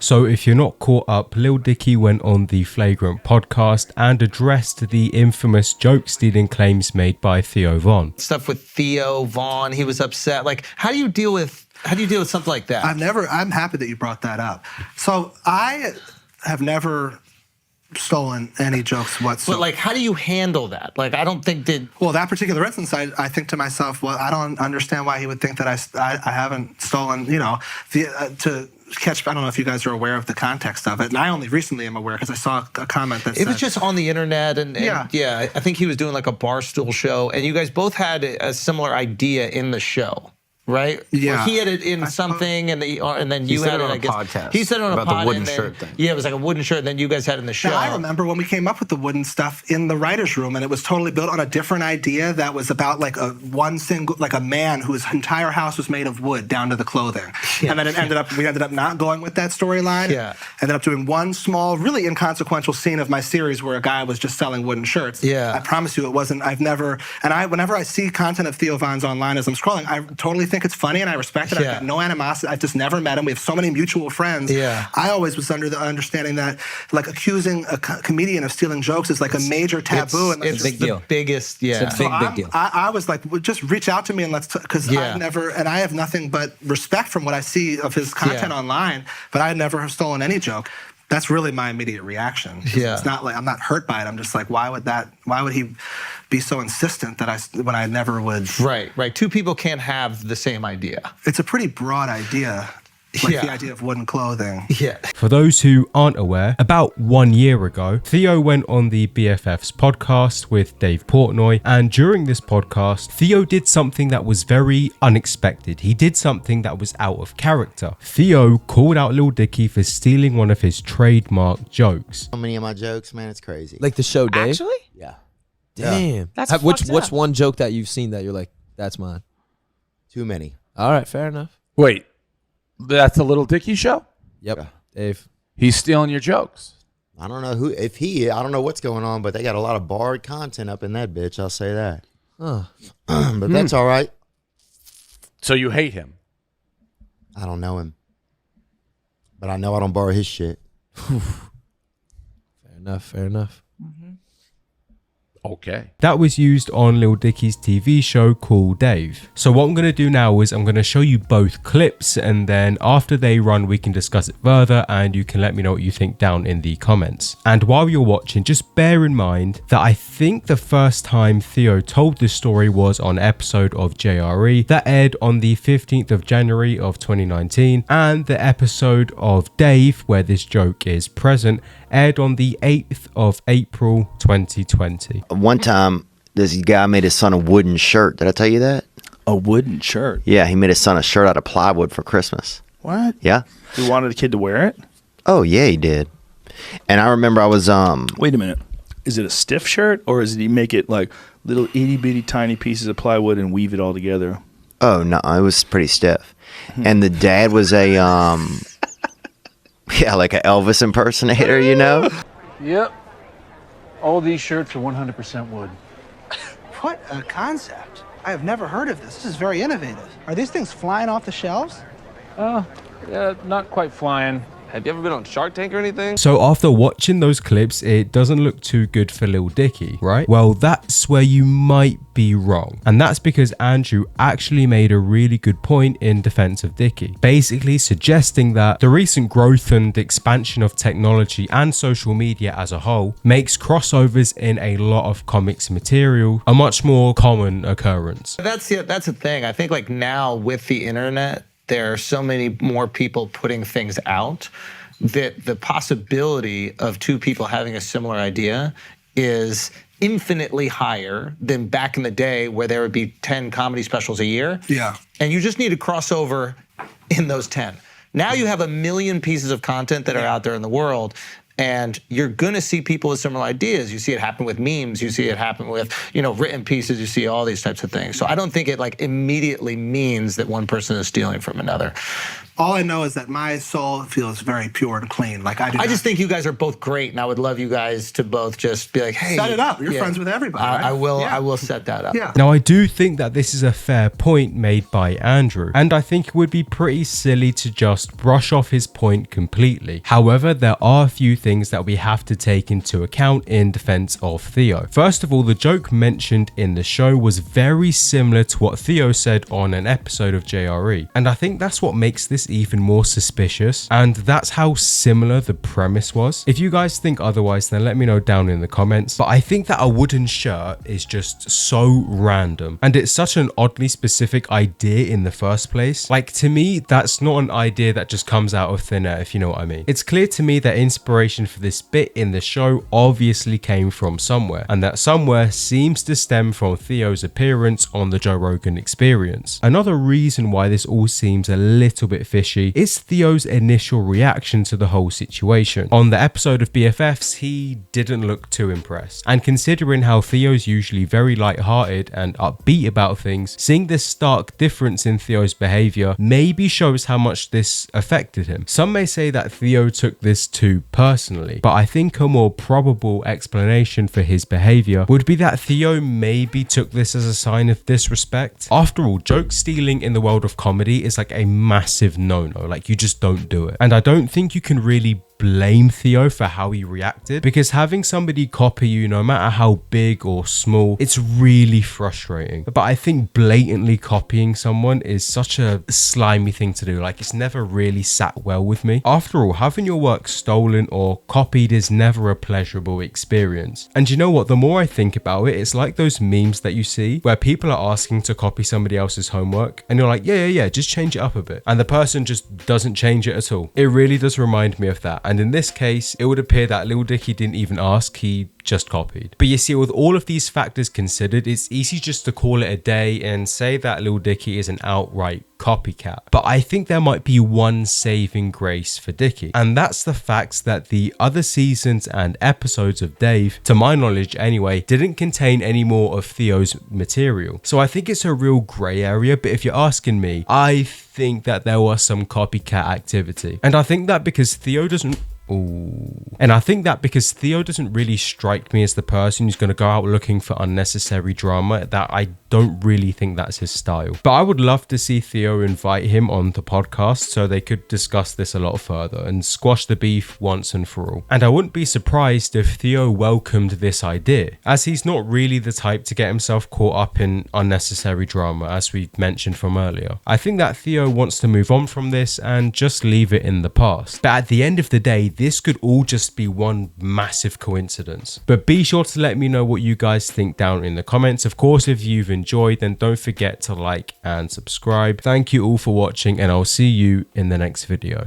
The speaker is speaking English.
So if you're not caught up, Lil Dicky went on the Flagrant podcast and addressed the infamous joke stealing claims made by Theo Von. Stuff with Theo Von, he was upset. Like, how do you deal with something like that? I'm happy that you brought that up. So I have never stolen any jokes whatsoever. But like, how do you handle that? Like, I don't think that... Well, that particular instance, I think to myself, well, I don't understand why he would think that I haven't stolen, you know, to catch, I don't know if you guys are aware of the context of it, and I only recently am aware because I saw a comment that It was just on the internet, and yeah, I think he was doing like a Barstool show, and you guys both had a similar idea in the show. Right? Yeah. Well, he had it in something, and then you had it on I a guess. podcast. He said it on about a pod, the wooden and then, shirt thing. Yeah, it was like a wooden shirt, and then you guys had it in the show. Now, I remember when we came up with the wooden stuff in the writer's room, and it was totally built on a different idea that was about like a man whose entire house was made of wood down to the clothing. Yeah. And then we ended up not going with that storyline. Yeah. Ended up doing one small, really inconsequential scene of my series where a guy was just selling wooden shirts. Yeah. I promise you it wasn't, whenever I see content of Theo Von's online as I'm scrolling, I totally think it's funny and I respect it. Yeah. I've got no animosity. I've just never met him. We have so many mutual friends. Yeah. I always was under the understanding that like accusing a comedian of stealing jokes is like a major taboo. It's a big deal. The biggest, yeah. It's a big deal. I was like, well, just reach out to me and let's, because I have nothing but respect from what I see of his content online, but I never have stolen any joke. That's really my immediate reaction. Yeah. It's not like, I'm not hurt by it. I'm just like, why would he be so insistent when I never would? Right. Two people can't have the same idea. It's a pretty broad idea. Like the idea of wooden clothing. Yeah. For those who aren't aware, about 1 year ago, Theo went on the BFFs podcast with Dave Portnoy, and during this podcast, Theo did something that was very unexpected. He did something that was out of character. Theo called out Lil Dicky for stealing one of his trademark jokes. So many of my jokes, man, it's crazy. Like the show, Dave? Actually? Yeah. Damn. That's what's one joke that you've seen that you're like, that's mine? Too many. All right, fair enough. Wait, that's the Lil Dicky show? Yep, Yeah. Dave. He's stealing your jokes. I don't know I don't know what's going on, but they got a lot of barred content up in that bitch, I'll say that. Huh. But that's all right. So you hate him? I don't know him. But I know I don't borrow his shit. Fair enough. Okay. That was used on Lil Dicky's TV show called Dave. So what I'm going to do now is I'm going to show you both clips, and then after they run we can discuss it further and you can let me know what you think down in the comments. And while you're watching, just bear in mind that I think the first time Theo told this story was on an episode of JRE that aired on the 15th of January of 2019, and the episode of Dave where this joke is present aired on the 8th of April 2020. One time, this guy made his son a wooden shirt. Did I tell you that? A wooden shirt? Yeah, he made his son a shirt out of plywood for Christmas. What? Yeah. He wanted the kid to wear it? Oh, yeah, he did. And I remember I was... Wait a minute. Is it a stiff shirt, or did he make it like little itty-bitty tiny pieces of plywood and weave it all together? Oh, no, it was pretty stiff. And the dad was a... yeah, like an Elvis impersonator, you know? Yep. All these shirts are 100% wood. What a concept. I have never heard of this. This is very innovative. Are these things flying off the shelves? Yeah, not quite flying. Have you ever been on Shark Tank or anything? So after watching those clips, it doesn't look too good for Lil Dicky, right? Well, that's where you might be wrong. And that's because Andrew actually made a really good point in defense of Dicky, basically suggesting that the recent growth and expansion of technology and social media as a whole makes crossovers in a lot of comics material a much more common occurrence. That's the thing. I think like now with the internet, there are so many more people putting things out that the possibility of two people having a similar idea is infinitely higher than back in the day where there would be 10 comedy specials a year. Yeah. And you just need to cross over in those 10. Now you have a million pieces of content that are out there in the world, and you're gonna see people with similar ideas. You see it happen with memes, you see it happen with, written pieces, you see all these types of things. So I don't think it like immediately means that one person is stealing from another. All I know is that my soul feels very pure and clean. Like I just think you guys are both great, and I would love you guys to both just be like, hey, set it up. You're friends with everybody. I right? will. Yeah. I will set that up. Yeah. Now, I do think that this is a fair point made by Andrew, and I think it would be pretty silly to just brush off his point completely. However, there are a few things that we have to take into account in defense of Theo. First of all, the joke mentioned in the show was very similar to what Theo said on an episode of JRE, and I think that's what makes this even more suspicious, and that's how similar the premise was. If you guys think otherwise, then let me know down in the comments, but I think that a wooden shirt is just so random, and it's such an oddly specific idea in the first place. Like, to me, that's not an idea that just comes out of thin air, if you know what I mean. It's clear to me that inspiration for this bit in the show obviously came from somewhere, and that somewhere seems to stem from Theo's appearance on the Joe Rogan Experience. Another reason why this all seems a little bit fishy is Theo's initial reaction to the whole situation. On the episode of BFFs, he didn't look too impressed, and considering how Theo's usually very light-hearted and upbeat about things, seeing this stark difference in Theo's behavior maybe shows how much this affected him. Some may say that Theo took this too personally, but I think a more probable explanation for his behavior would be that Theo maybe took this as a sign of disrespect. After all, joke stealing in the world of comedy is like a massive no-no, like you just don't do it. And I don't think you can really blame Theo for how he reacted, because having somebody copy you, no matter how big or small, it's really frustrating. But I think blatantly copying someone is such a slimy thing to do. Like, it's never really sat well with me. After all, having your work stolen or copied is never a pleasurable experience. And you know what, the more I think about it, it's like those memes that you see where people are asking to copy somebody else's homework, and you're like, yeah, just change it up a bit, and the person just doesn't change it at all. It really does remind me of that. And in this case, it would appear that Lil Dicky didn't even ask, he just copied. But you see, with all of these factors considered, it's easy just to call it a day and say that Lil Dicky is an outright copycat. But I think there might be one saving grace for Dicky, and that's the fact that the other seasons and episodes of Dave, to my knowledge anyway, didn't contain any more of Theo's material. So I think it's a real grey area, but if you're asking me, I think that there was some copycat activity. And I think that because Theo doesn't really strike me as the person who's going to go out looking for unnecessary drama, that I don't really think that's his style. But I would love to see Theo invite him on the podcast so they could discuss this a lot further and squash the beef once and for all. And I wouldn't be surprised if Theo welcomed this idea, as he's not really the type to get himself caught up in unnecessary drama, as we mentioned from earlier. I think that Theo wants to move on from this and just leave it in the past. But at the end of the day, this could all just be one massive coincidence. But be sure to let me know what you guys think down in the comments. Of course, if you've enjoyed, then don't forget to like and subscribe. Thank you all for watching, and I'll see you in the next video.